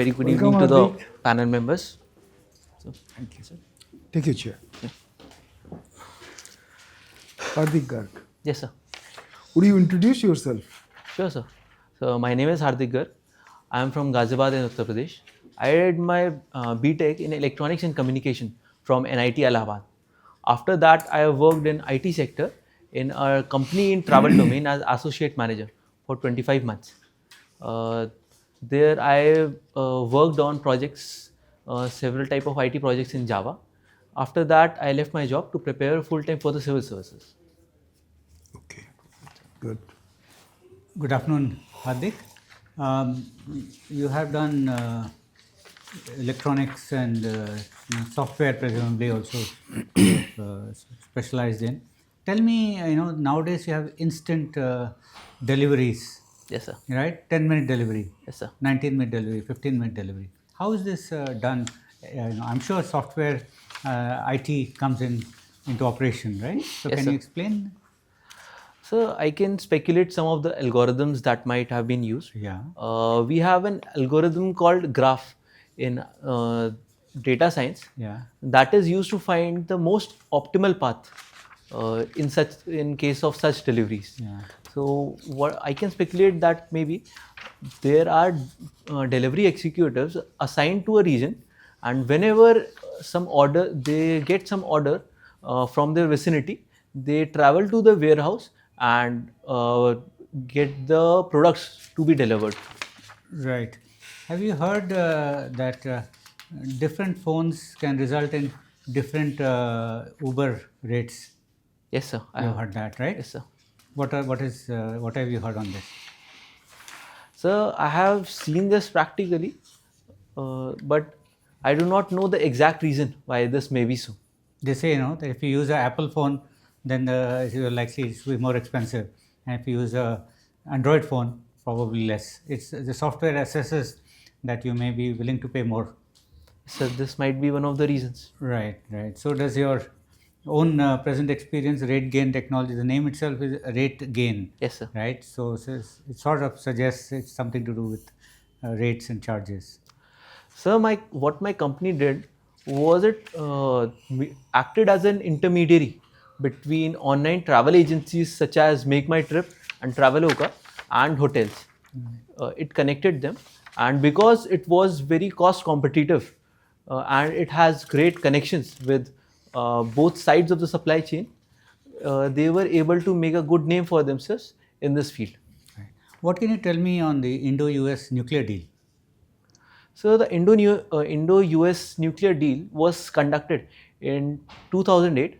very good Welcome, evening to the Hardik. panel members. So, Thank you, sir. Take your chair. Hardik Garg. yes, sir. Would you introduce yourself? Sure, sir. So, my name is Hardik Garg. I am from 𝐲𝐫𝐬 in Uttar Pradesh. I did my BTech in Electronics and Communication from NIT Allahabad. After that, I have worked in IT sector in a company in travel domain as associate manager for 25 months. There, I worked on projects, several type of IT projects in Java. After that, I left my job to prepare full time for the civil services. Okay, good. Good afternoon, Hardik. You have done electronics and software, presumably also specialized in. Tell me, nowadays you have instant deliveries, Yes, sir. right? 10-minute delivery, Yes, sir. 19-minute delivery, 15-minute delivery. How is this done? I'm sure software IT comes into operation, right? So Yes, can sir. you explain? So I can speculate some of the algorithms that might have been used. Yeah. We have an algorithm called graph in data science Yeah. that is used to find the most optimal path in case of such deliveries. Yeah. So what I can speculate that maybe there are delivery executives assigned to a region, and whenever they get some order from their vicinity, they travel to the warehouse and get the products to be delivered. Right. Have you heard that different phones can result in different Uber rates? Yes, sir. I You have. have heard that, right? Yes, sir. What have you heard on this? So I have seen this practically, but I do not know the exact reason why this may be so. They say that if you use an Apple phone, then you're likely to be more expensive, and if you use a Android phone, probably less. It's the software assesses that you may be willing to pay more. So this might be one of the reasons. Right, right. So does your own present experience, rate gain technology, the name itself is rate gain, Yes, sir. right? So it sort of suggests it's something to do with rates and charges. So what my company did was it acted as an intermediary between online travel agencies such as Make My Trip and Traveloka and hotels. It connected them, and because it was very cost competitive and it has great connections with both sides of the supply chain, they were able to make a good name for themselves in this field. Right. What can you tell me on the Indo-US nuclear deal? So the Indo-US nuclear deal was conducted in 2008.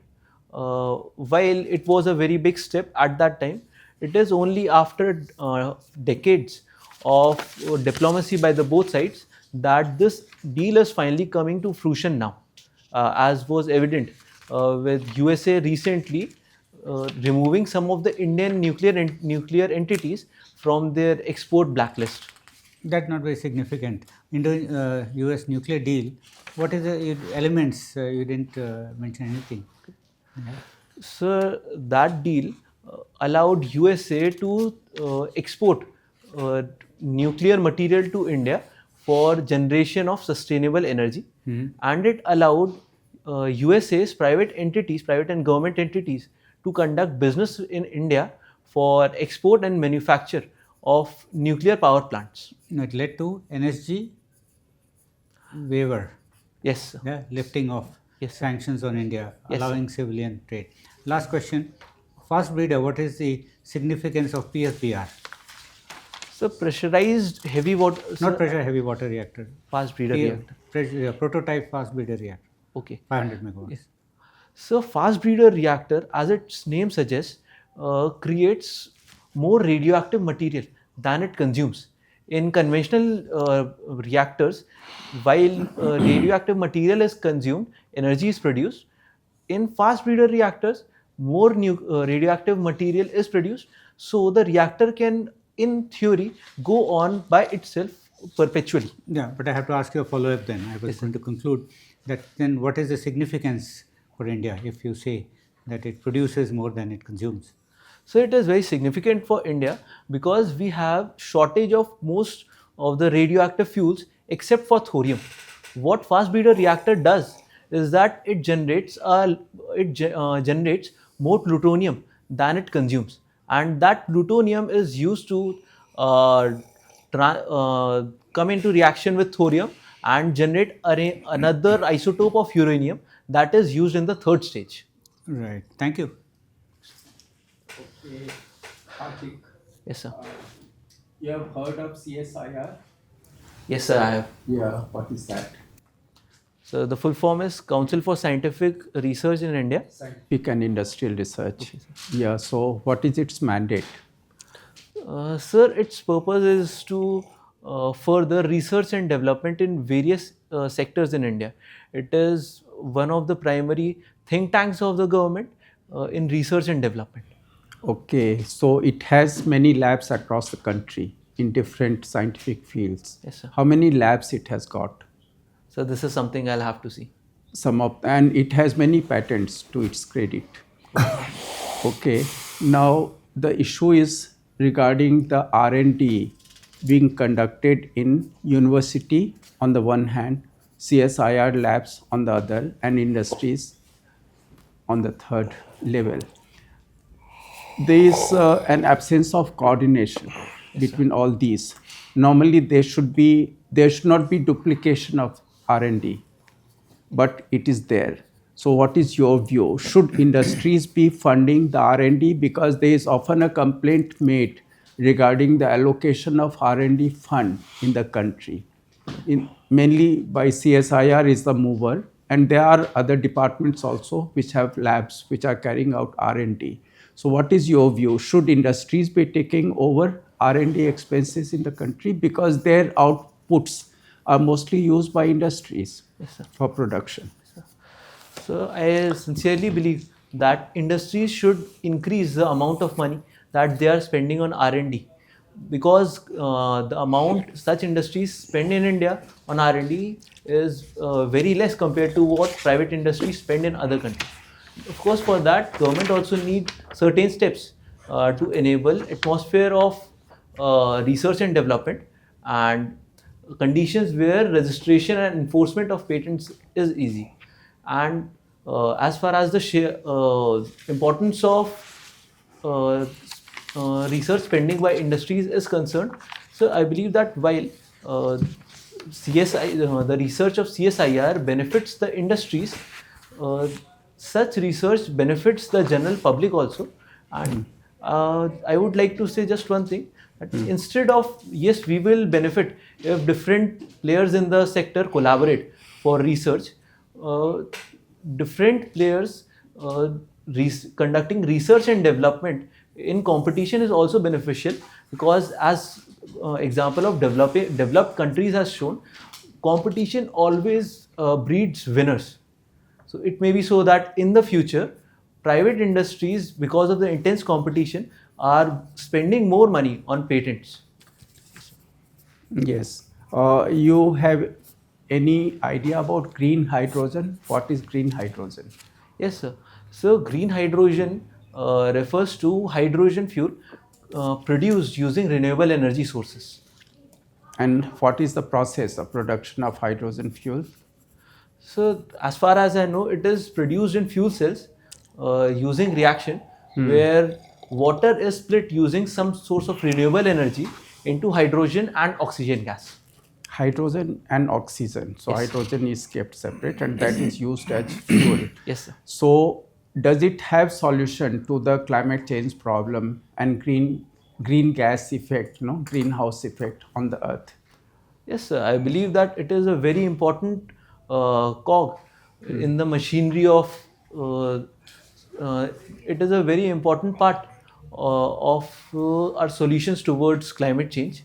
While it was a very big step at that time, it is only after decades of diplomacy by the both sides that this deal is finally coming to fruition now, as was evident with USA recently removing some of the Indian nuclear entities from their export blacklist. That's not very significant. Indo-US nuclear deal, what is the elements? You didn't mention anything. Yeah. So that deal allowed USA to export nuclear material to India for generation of sustainable energy, and it allowed USA's private and government entities to conduct business in India for export and manufacture of nuclear power plants. It led to NSG waiver, Yes, sir. yeah, lifting of Yes, sir. sanctions on India, Yes, sir. allowing civilian trade. Last question, fast breeder, what is the significance of PFBR? So pressurized heavy water. Not pressure heavy water reactor. Fast breeder reactor. Prototype fast breeder reactor, Okay. 500 megawatts. Yes. So fast breeder reactor, as its name suggests, creates more radioactive material than it consumes. In conventional reactors, while radioactive material is consumed, energy is produced. In fast breeder reactors, more radioactive material is produced, so the reactor can, in theory, go on by itself perpetually. Yeah, but I have to ask you a follow-up then. I was going to conclude that then what is the significance for India if you say that it produces more than it consumes? So it is very significant for India because we have shortage of most of the radioactive fuels except for thorium. What fast breeder reactor does is that it generates more plutonium than it consumes, and that plutonium is used to uh, come into reaction with thorium and generate another isotope of uranium that is used in the third stage. Right. Thank you. Okay, Hardik, Yes, sir. you have heard of CSIR? Yes, sir, I have. Yeah, what is that? So the full form is Council for Scientific Research in India. Scientific and industrial research. Yeah, so what is its mandate? Sir, its purpose is to further research and development in various sectors in India. It is one of the primary think tanks of the government in research and development. Okay, so it has many labs across the country in different scientific fields. Yes, sir. How many labs it has got? So this is something I'll have to see. And it has many patents to its credit. Okay, now the issue is regarding the R&D being conducted in university on the one hand, CSIR labs on the other, and industries on the third level. There is an absence of coordination between all these. Normally there should not be duplication of R&D, but it is there. So what is your view? Should industries be funding the R&D? Because there is often a complaint made regarding the allocation of R&D fund in the country. Mainly by CSIR is the mover, and there are other departments also which have labs which are carrying out R&D. So what is your view? Should industries be taking over R&D expenses in the country, because their outputs are mostly used by industries for production? So I sincerely believe that industries should increase the amount of money that they are spending on R&D, because the amount such industries spend in India on R&D is very less compared to what private industries spend in other countries. Of course, for that, government also need certain steps to enable atmosphere of research and development and conditions where registration and enforcement of patents is easy. And as far as the importance of research spending by industries is concerned, so I believe that while the research of CSIR benefits the industries, such research benefits the general public also. And I would like to say just one thing, that instead of, yes, we will benefit if different players in the sector collaborate for research. Different players conducting research and development in competition is also beneficial, because as example of developed countries has shown, competition always breeds winners. So it may be so that in the future, private industries, because of the intense competition, are spending more money on patents. Yes. You have any idea about green hydrogen? What is green hydrogen? Yes, sir. So green hydrogen refers to hydrogen fuel produced using renewable energy sources. And what is the process of production of hydrogen fuel? So as far as I know, it is produced in fuel cells using reaction where water is split using some source of renewable energy into hydrogen and oxygen gas. Hydrogen and oxygen. So Yes. hydrogen is kept separate, and that is used as fuel. Yes, sir. So does it have solution to the climate change problem and green gas effect, greenhouse effect on the earth? Yes, sir. I believe that it is a very important cog in the machinery of. It is a very important part of our solutions towards climate change,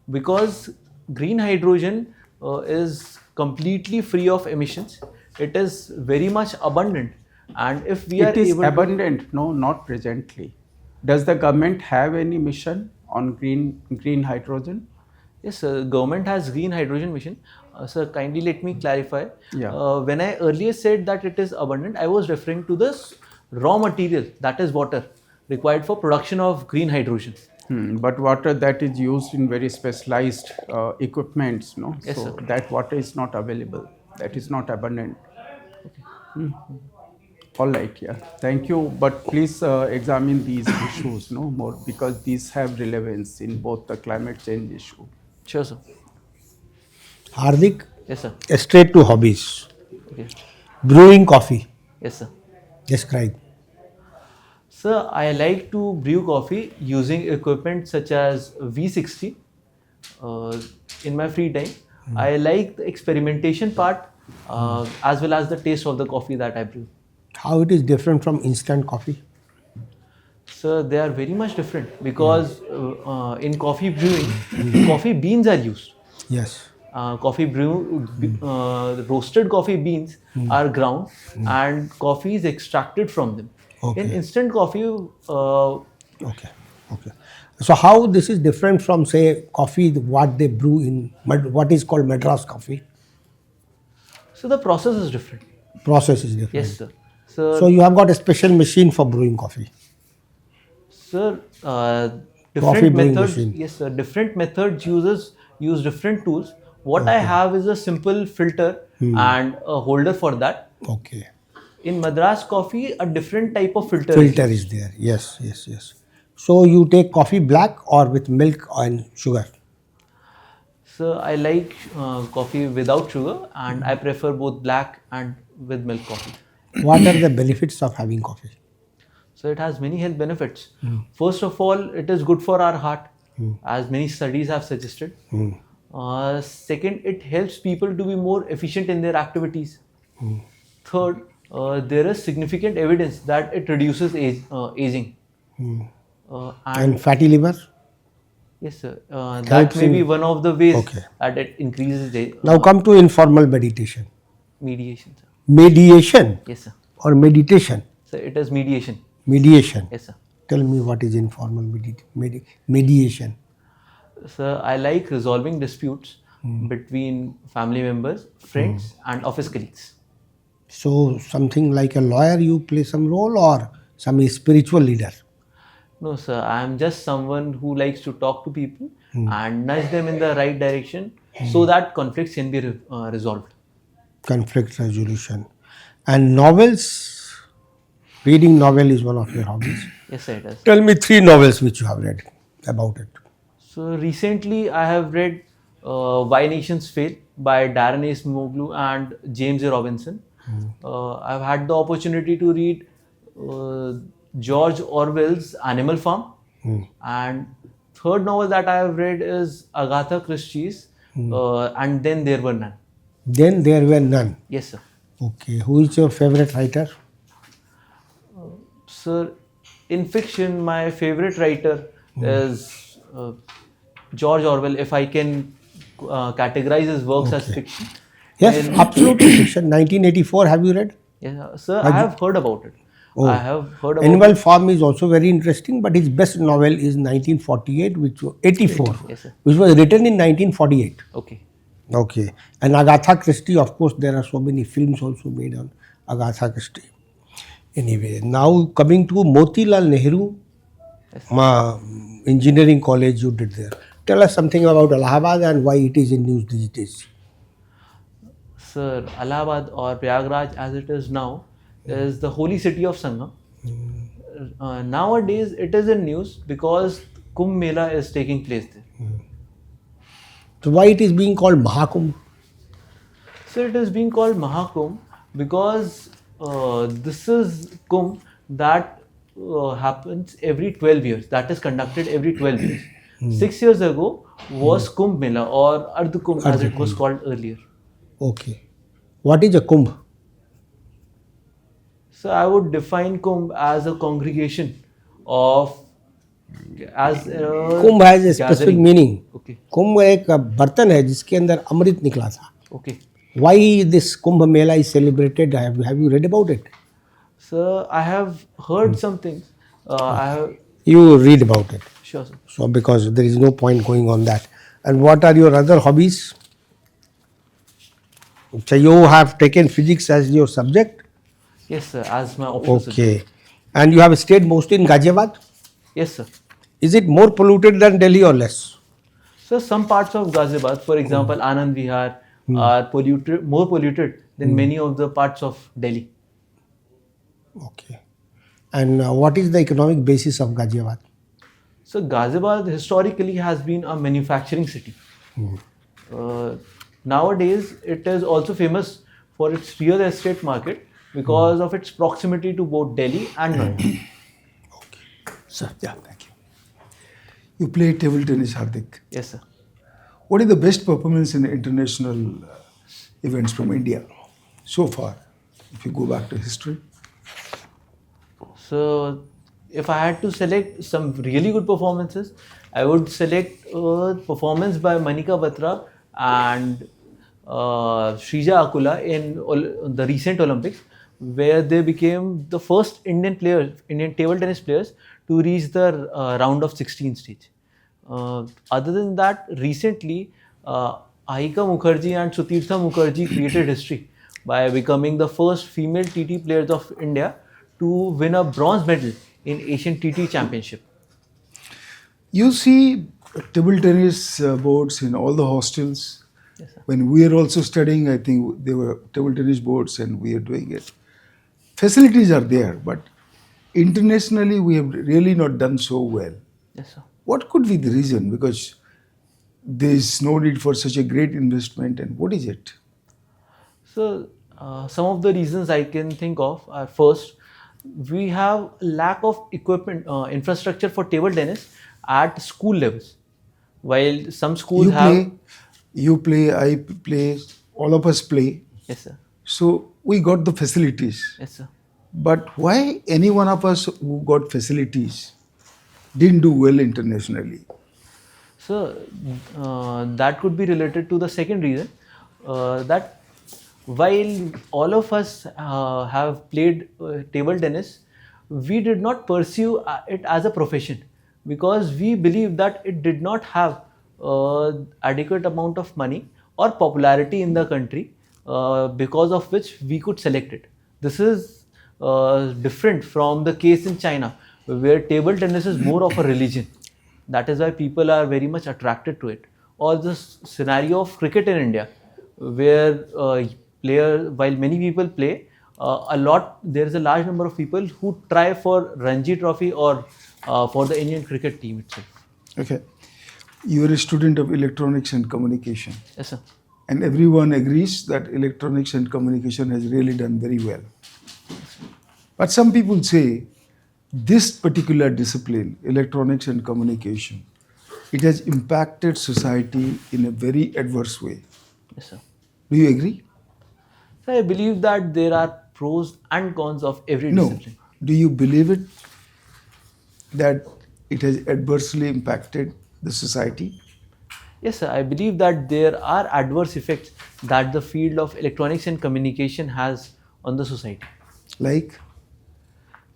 because green hydrogen is completely free of emissions. It is very much abundant, and if we are It is able abundant, no, not presently. Does the government have any mission on green hydrogen? Yes, sir. Government has green hydrogen mission. Sir, kindly let me clarify. Yeah. When I earlier said that it is abundant, I was referring to the raw material, that is water, required for production of green hydrogen. But water that is used in very specialized equipments, no? Yes, so sir. that water is not available. That is not abundant. All right, yeah. Thank you. But please examine these issues, no more, because these have relevance in both the climate change issue. Sure, sir. Hardik, Yes, sir. straight to hobbies. Okay. Brewing coffee. Yes, sir. Describe. Sir, I like to brew coffee using equipment such as V60 in my free time. I like the experimentation part as well as the taste of the coffee that I brew. How it is different from instant coffee? So they are very much different because in coffee brewing, coffee beans are used. Yes. Roasted coffee beans are ground and coffee is extracted from them. Okay. In instant coffee, Okay. Okay. So how this is different from, say, coffee what they brew in what is called Madras coffee? so the process is different. Process is different. Yes, sir. So, So you have got a special machine for brewing coffee. sir, Coffee different brewing methods. machine. Yes, sir. Different methods use different tools. What I have is a simple filter and a holder for that. Okay. In Madras coffee, a different type of filter. Filter is there. Yes, yes, yes. So you take coffee black or with milk and sugar? So I like coffee without sugar, and I prefer both black and with milk coffee. What are the benefits of having coffee? So it has many health benefits. First of all, it is good for our heart, as many studies have suggested. Second, it helps people to be more efficient in their activities. Third, there is significant evidence that it reduces aging. And fatty liver? Yes, sir. That Helps may be in- one of the ways Okay. that it increases Now come to informal meditation. mediation, sir. Mediation Yes, sir. or meditation? So it is mediation. Mediation. Yes, sir. Tell me what is informal mediation. So I like resolving disputes between family members, friends, and office colleagues. So something like a lawyer you play some role or some spiritual leader? No, sir. I am just someone who likes to talk to people and nudge them in the right direction so that conflicts can be resolved. Conflict resolution. And novels? Reading novel is one of your hobbies. Yes, sir, it is. Tell me 3 novels which you have read about it. So recently I have read Why Nations Fail by Darren Acemoglu and James A. Robinson. I've had the opportunity to read George Orwell's Animal Farm. And third novel that I have read is Agatha Christie's And Then There Were None. Then there were none. Yes, sir. Okay. Who is your favorite writer? Sir, in fiction, my favorite writer is George Orwell, if I can categorize his works as fiction. Yes, absolutely fiction. 1984, have you read? Yeah, sir, I have heard about it. Oh. I have heard about Animal it. Farm is also very interesting, but his best novel is 1948, which was 84, Yes, sir. which was written in 1948. Okay. Okay. And Agatha Christie, of course, there are so many films also made on Agatha Christie. Anyway, now coming to Motilal Nehru Engineering College you did there. Tell us something about Allahabad and why it is in news these days. Sir, Allahabad or Prayagraj as it is now is the holy city of Sangam. Nowadays it is in news because Kumbh Mela is taking place there. So why it is being called Mahakumbh? So it is being called Mahakumbh because this is Kumbh that happens every 12 years. That is conducted every 12 years. 6 years ago was Kumbh Mela or Ardh Kumbh as it was called earlier. Okay. What is a Kumbh? So I would define Kumbh as a congregation of Kumbh has a specific meaning Okay. कुंभ एक बर्तन है जिसके अंदर अमृत निकला था Okay. Why this Kumbh Mela is celebrated have you read about it So I have heard some things. I have you read about it sure, sir. so because there is no point going on that. And what are your other hobbies? So you have taken physics as your subject. Yes, sir. As my optional subject. Okay. And you have stayed mostly in Ghaziabad. Yes, sir. Is it more polluted than Delhi or less? So some parts of Ghaziabad, for example, Anand Vihar, are more polluted than many of the parts of Delhi. Okay. And what is the economic basis of Ghaziabad? So Ghaziabad historically has been a manufacturing city. Nowadays, it is also famous for its real estate market because of its proximity to both Delhi and Noida. Sir, yeah, thank you. You play table tennis, Hardik. Yes, sir. What is the best performance in international events from India so far, if you go back to history? So, if I had to select some really good performances, I would select performance by Manika Batra and Shrija Akula in the recent Olympics, where they became the first Indian table tennis players to reach the round of 16 stage. Other than that, recently, 𝐼𝐾𝐒 Mukherjee and Sutirtha Mukherjee created history by becoming the first female TT players of India to win a bronze medal in Asian TT Championship. You see table tennis boards in all the hostels. Yes, sir. When we are also studying, I think there were table tennis boards and we are doing it. Facilities are there, but internationally we have really not done so well. Yes, sir. What could be the reason? Because there is no need for such a great investment, and what is it? So, some of the reasons I can think of are: first, we have lack of equipment, infrastructure for table tennis at school levels. While some schools You play, I play, all of us play. Yes, sir. So we got the facilities. Yes, sir. But why any one of us who got facilities didn't do well internationally? So, that could be related to the second reason, that while all of us have played table tennis, we did not pursue it as a profession because we believe that it did not have adequate amount of money or popularity in the country, because of which we could select it. This is different from the case in China, where table tennis is more of a religion. That is why people are very much attracted to it. Or the scenario of cricket in India, where while many people play, there is a large number of people who try for Ranji Trophy or for the Indian cricket team itself. Okay. You are a student of electronics and communication. Yes, sir. And everyone agrees that electronics and communication has really done very well. But some people say this particular discipline, electronics and communication, it has impacted society in a very adverse way. Yes, sir. Do you agree? So I believe that there are pros and cons of every discipline. Do you believe it that it has adversely impacted the society? Yes, sir. I believe that there are adverse effects that the field of electronics and communication has on the society. Like?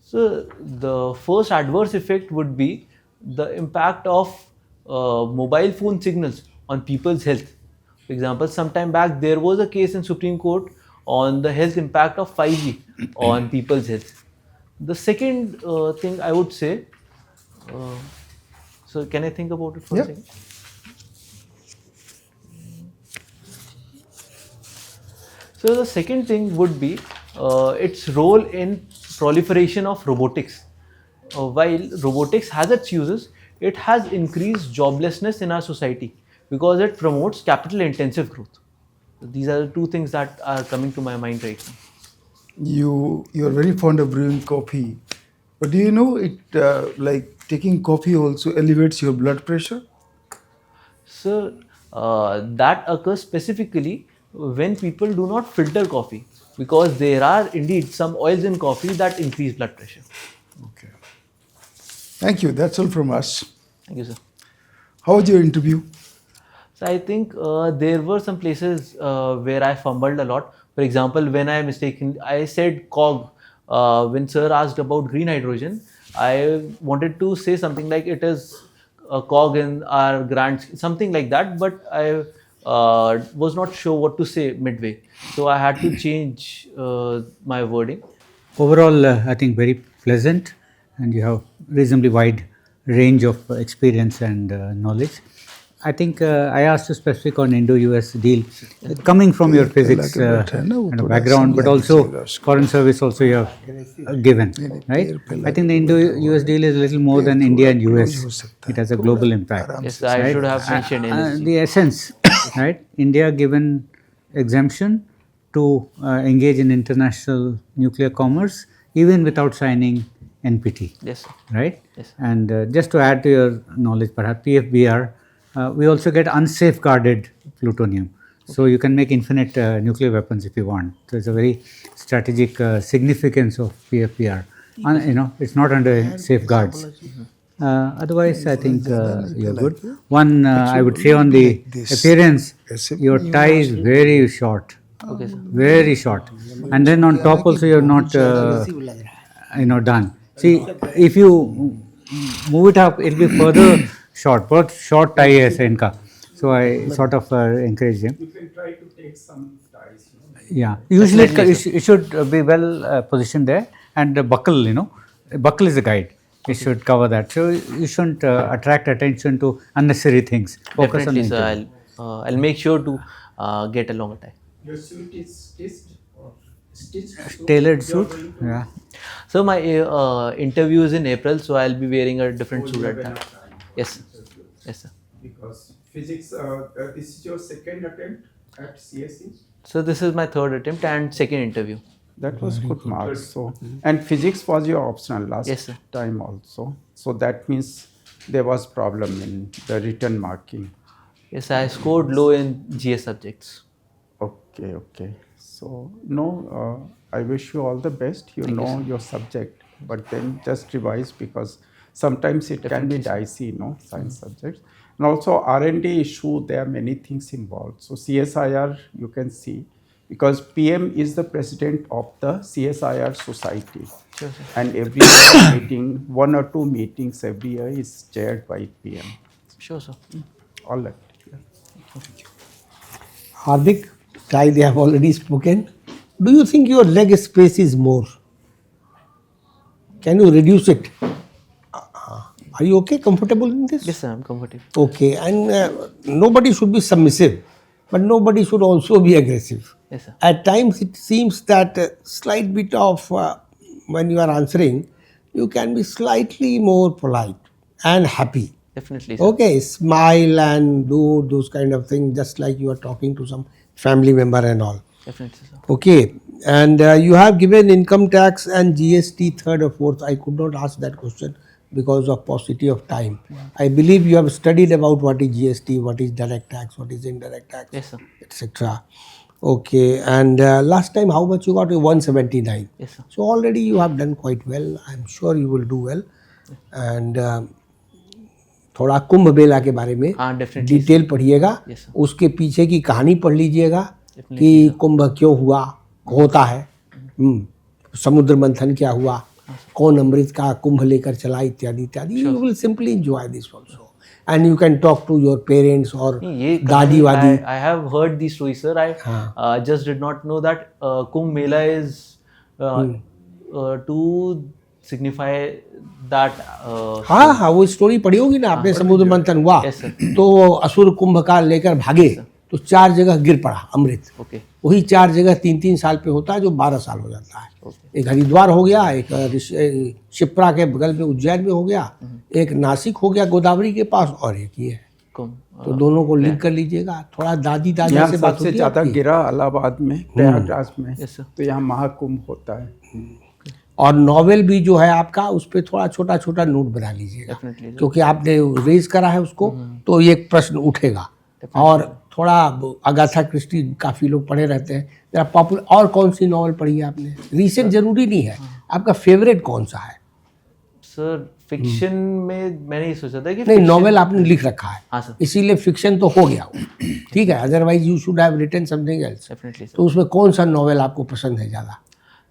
So the first adverse effect would be the impact of mobile phone signals on people's health. For example, sometime back there was a case in Supreme Court on the health impact of 5G on people's health. The second thing I would say, so can I think about it for a second? So the second thing would be its role in proliferation of robotics. While robotics has its uses, it has increased joblessness in our society because it promotes capital intensive growth. These are the two things that are coming to my mind right now. You are very fond of brewing coffee, but do you know it like taking coffee also elevates your blood pressure? So that occurs specifically when people do not filter coffee, because there are indeed some oils in coffee that increase blood pressure. Okay. Thank you. That's all from us. Thank you, sir. How was your interview? So I think there were some places where I fumbled a lot. For example, when I said 𝐸𝐞. When sir asked about green hydrogen, I wanted to say something like it is a 𝐸𝐞 in our grant, something like that, but I was not sure what to say midway. So I had to change my wording. Overall, I think very pleasant, and you have reasonably wide range of experience and knowledge. I think I asked you specific on Indo-US deal, coming from your physics background, but also foreign service also you have given, right? I think the Indo-US deal is a little more than India and US. It has a global impact. Yes, I should have mentioned NSG. The essence, right? India given exemption to engage in international nuclear commerce even without signing NPT. Yes, sir. Right? Yes. And just to add to your knowledge, perhaps PFBR, we also get unsafeguarded plutonium. So you can make infinite nuclear weapons if you want. So it's a very strategic significance of PFBR. It's not under safeguards. Otherwise, I think you're good. One, I would say on the appearance, your tie is very short. Okay, sir. Very short. And then on top also you're not, done. See, if you move it up, it'll be further short. But short tie hai inka. So I sort of encourage him. You can try to take some ties. Yeah. Usually it should be well positioned there. And the buckle, buckle is a guide. It should cover that. So you shouldn't attract attention to unnecessary things. Focus Definitely, on sir. the I'll make sure to get a longer tie. Your suit is stitched or stitched? tailored suit. Yeah. So my interview is in April, so I'll be wearing a different suit at that time. Yes, sir. Yes, sir. Because physics, this is your second attempt at CSE? So this is my third attempt and second interview. That was good marks. So, and physics was your optional last Yes, sir. time also. So that means there was problem in the written marking. Yes, I scored low in GS subjects. Okay. So no, I wish you all the best. You know your subject, but then just revise because sometimes it can be dicey, science subjects. And also R&D issue, there are many things involved. So CSIR, you can see, because PM is the president of the CSIR society. Sure, sir. And every year meeting, 1 or 2 meetings every year is chaired by PM. Sure, sir. All right. Hardik, Ty, they have already spoken. Do you think your leg space is more? Can you reduce it? Are you okay, comfortable in this? Yes, sir. I'm comfortable. Okay, and nobody should be submissive, but nobody should also be aggressive. Yes, sir. At times it seems that slight bit of, when you are answering, you can be slightly more polite and happy. Definitely, sir. Okay, smile and do those kind of things just like you are talking to some family member and all. Definitely, sir. Okay, and you have given income tax and GST third or fourth. I could not ask that question because of paucity of time. I believe you have studied about what is GST, what is direct tax, what is indirect tax, Yes, sir. etc. Okay, and last time how much you got? 179. Yes, sir. So already you have done quite well. I'm sure you will do well. And थोड़ा कुंभ मेला के बारे में definitely. Detail पढ़िएगा, Yes, sir. उसके पीछे की कहानी पढ़ लीजिएगा Definitely, कि कुंभ क्यों हुआ, होता है, समुद्र मंथन क्या हुआ, कौन अमृत का कुंभ लेकर चला, इत्यादि इत्यादि. You will simply enjoy this also, and you can talk to your parents or दादी वादी. I have heard these stories, sir. I just did not know that Kumbh Mela is to signify that. हाँ, वो story पढ़ी होगी ना आपने. समुद्र मंथन हुआ तो असुर कुंभ का लेकर भागे तो 4 जगह गिर पड़ा अमृत. Okay. वही 4 जगह 3-3 साल पे होता है, जो 12 साल हो जाता है. एक हरिद्वार हो गया, एक शिप्रा के बगल में उज्जैन में हो गया, एक नासिक हो गया गोदावरी के पास, और एक ये है. तो दोनों को लिंक कर लीजिएगा. थोड़ा दादी दादा से बात सबसे होती है ज्यादा आपकी? गिरा इलाहाबाद में, प्रयागराज में. Yes, sir. तो यहाँ महाकुंभ होता है. और नॉवेल भी जो है आपका, उस पर थोड़ा छोटा छोटा नोट बना लीजिएगा, Definitely, sir. क्योंकि आपने रेज करा है उसको, तो ये एक प्रश्न उठेगा. और थोड़ा अगाथा क्रिस्टी काफ़ी लोग पढ़े रहते हैं, जरा पॉपुलर. और कौन सी नॉवल पढ़ी है आपने? रीसेंट जरूरी नहीं है, आपका फेवरेट कौन सा है? सर फिक्शन में मैंने ये सोचा था कि नहीं, नॉवेल आपने लिख रखा है. हाँ, सर. इसीलिए फिक्शन तो हो गया वो, ठीक है. Otherwise you should have written something else. Definitely, sir. तो उसमें कौन सा नॉवेल आपको पसंद है ज़्यादा?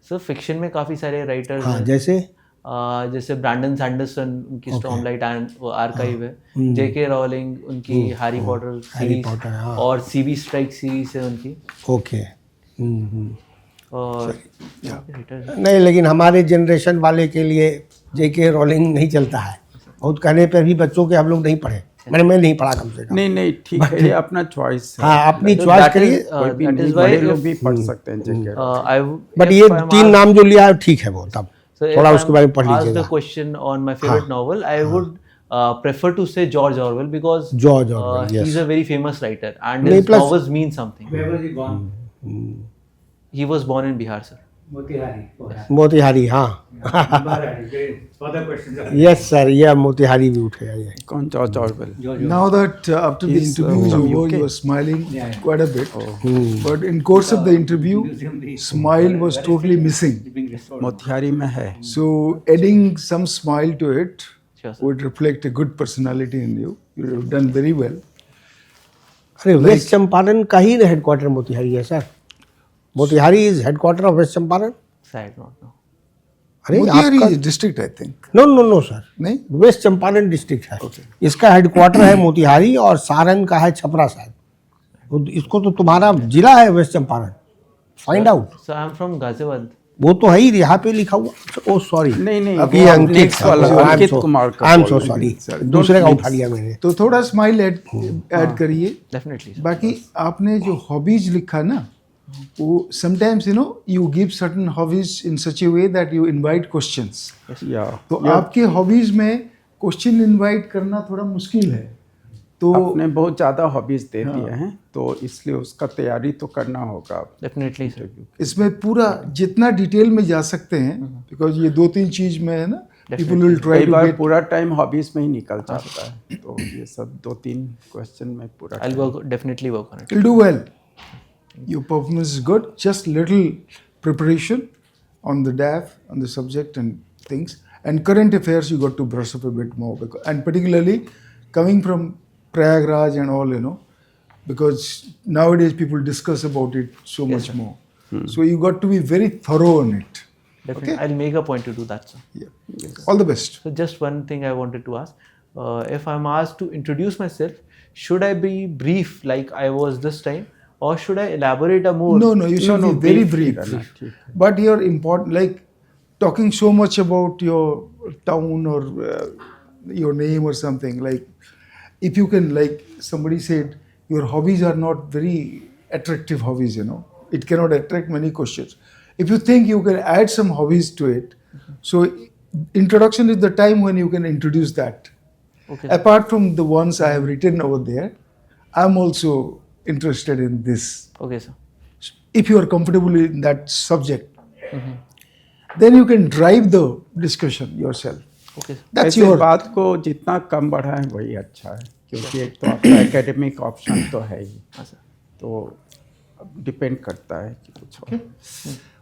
सर फिक्शन में काफ़ी सारे राइटर्स हाँ, हैं. जैसे ब्रैंडन सैंडरसन, उनकी स्टॉर्मलाइट आर्काइव है. जेके रॉलिंग, उनकी हैरी पॉटर सीरीज, और सीबी स्ट्राइक सीरीज है उनकी. ओके. और नहीं, लेकिन हमारे जनरेशन वाले के लिए जेके रॉलिंग नहीं चलता है. बहुत कहने पर भी बच्चों के हम लोग नहीं पढ़े, मैं नहीं पढ़ा कम से कम। नहीं ठीक है, ये अपना चॉइस है। हाँ, अपनी चॉइस करिए। कोई भी that नहीं, is why बड़े लोग if- भी पढ़ सकते हैं JK। बट ये 3 नाम जो लिया है ठीक है, वो तब So थोड़ा if उसके बारे में पढ़ I'm asked लीजिएगा। the question on my favorite novel, I would prefer to say George Orwell because George Orwell, yes. he's a very famous writer and नहीं, his plus- novels mean something. Where was he born? He was born in Bihar, sir. Motihari. Motihari, हाँ। Further questions? Yes sir, ये मोतिहारी भी उठेगा ये। कौन? George Orwell. Now that after the He's, interview is from over, UK. you were smiling quite a bit. Hmm. But in course of the interview, smile was totally missing. Motihari में है। So adding some smile to it Sure, sir. would reflect a good personality in you. You have done very well. अरे West Champaran का ही headquarter Motihari है sir. Motihari is headquarter of West Champaran. So I do not know. अरे Motihari आपका is a district, I think. No sir, नहीं? West Champaran district है। इसका headquarter है मोतिहारी और सारण का है छपरा शायद। तो इसको तो तुम्हारा जिला है West Champaran, find out. So I'm from Ghaziabad. वो तो है ही, यहाँ पे लिखा हुआ। ओ सॉरी, नहीं अभी अंकित next वाला अंकित कुमार का। आई एम सो बोल सॉरी, Sorry, दूसरे का उठा लिया मैंने। तो थोड़ा स्माइल ऐड करिए। Definitely, sir. बाकी आपने जो हॉबीज लिखा ना, वो sometimes you give certain hobbies in such A way that you invite questions. या तो आपके हॉबीज में क्वेश्चन इनवाइट करना थोड़ा मुश्किल है। तो आपने बहुत ज़्यादा हॉबीज दे दिए हैं, तो इसलिए उसका तैयारी तो करना होगा। Definitely, sir. इसमें पूरा जितना डिटेल में जा सकते हैं, बिकॉज ये 2-3 चीज में है ना, पीपल विल ट्राई कई टू बार गेट। पूरा टाइम हॉबीज में ही निकल जाता है, तो ये सब 2-3 क्वेश्चन में पूरा I'll definitely work on it. You'll do well. Your performance is good. Just little preparation on the DAF, on the subject and things. And current affairs, you got to brush up a bit more. And particularly coming from Prayagraj and all, because nowadays people discuss about it so much more. So you got to be very thorough on it. Definitely. Okay? I'll make a point to do that, sir. Yeah. All the best. So just one thing I wanted to ask. If I'm asked to introduce myself, should I be brief like I was this time? Or should I elaborate a more? No, you should be very brief. करना, ठीक है। But you're important, like talking so much about your town or your name or something. Like, if you can, like somebody said, your hobbies are not very attractive hobbies, It cannot attract many questions. If you think you can add some hobbies to it, so introduction is the time when you can introduce that. Okay. Apart from the ones I have written over there, I'm also interested in this. Okay, sir. If you are comfortable in that subject, then you can drive the discussion yourself. Okay, sir. That's ऐसे your बात को जितना कम बढ़ाएं वही अच्छा है, क्योंकि एक तो आपका एकेडमिक ऑप्शन तो है ही, हाँ, sir. तो डिपेंड करता है कि कुछ हो।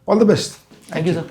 all the best. Thank you, sir.